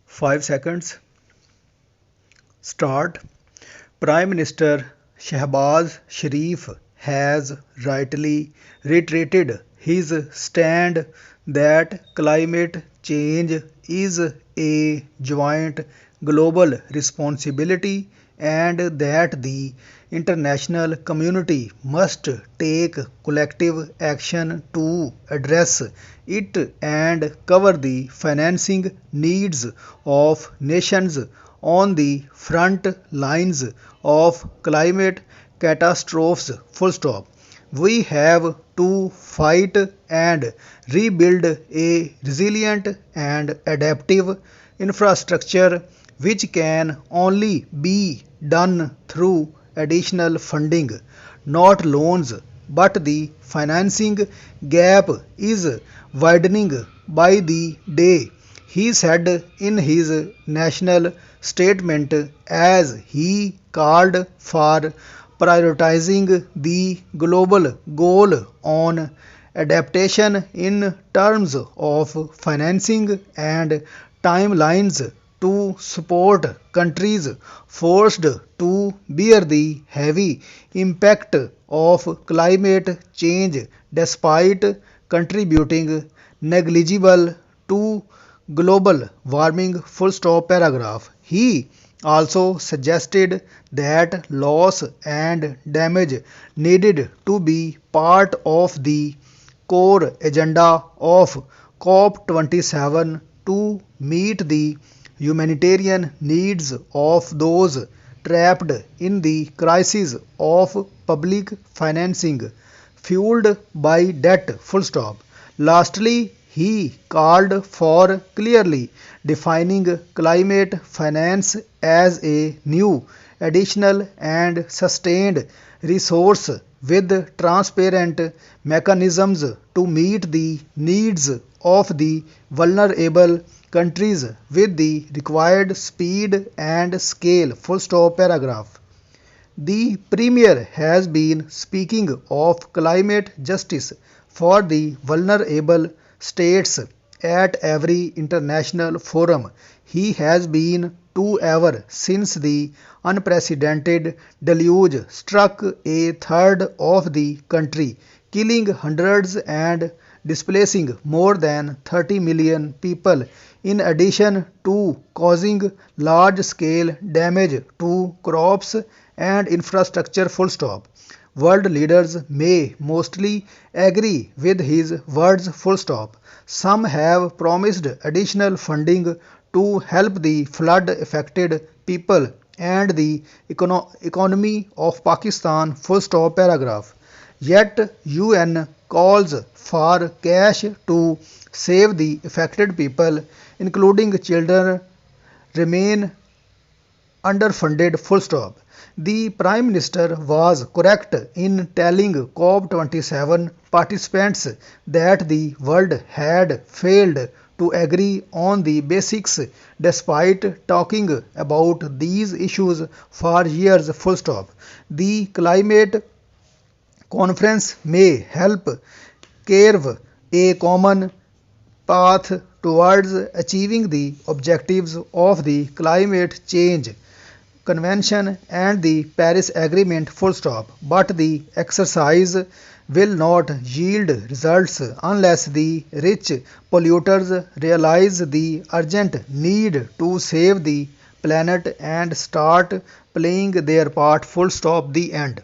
5 seconds. Start. Prime Minister Shehbaz Sharif has rightly reiterated his stand that climate change is a joint global responsibility and that the international community must take collective action to address it and cover the financing needs of nations on the front lines of climate catastrophes. Full stop. We have to fight and rebuild a resilient and adaptive infrastructure which can only be done through additional funding, not loans, but the financing gap is widening by the day, he said in his national statement as he called for prioritizing the global goal on adaptation in terms of financing and timelines to support countries forced to bear the heavy impact of climate change despite contributing negligible to global warming. Full stop paragraph. He also suggested that loss and damage needed to be part of the core agenda of COP27 to meet the humanitarian needs of those trapped in the crisis of public financing fueled by debt. Full stop. Lastly, he called for clearly defining climate finance as a new, additional, and sustained resource with transparent mechanisms to meet the needs of the vulnerable countries with the required speed and scale. Full stop paragraph. The Premier has been speaking of climate justice for the vulnerable states at every international forum he has been to ever since the unprecedented deluge struck a third of the country, killing hundreds and displacing more than 30 million people, in addition to causing large scale damage to crops and infrastructure. Full stop. World leaders may mostly agree with his words. Full stop. Some have promised additional funding to help the flood affected people and the economy of Pakistan. Full stop paragraph. Yet UN calls for cash to save the affected people, including children, remain underfunded. Full stop. The Prime Minister was correct in telling COP27 participants that the world had failed to agree on the basics despite talking about these issues for years. Full stop. The climate conference may help carve a common path towards achieving the objectives of the climate change convention and the Paris Agreement. Full stop. But the exercise will not yield results unless the rich polluters realize the urgent need to save the planet and start playing their part. Full stop. The end.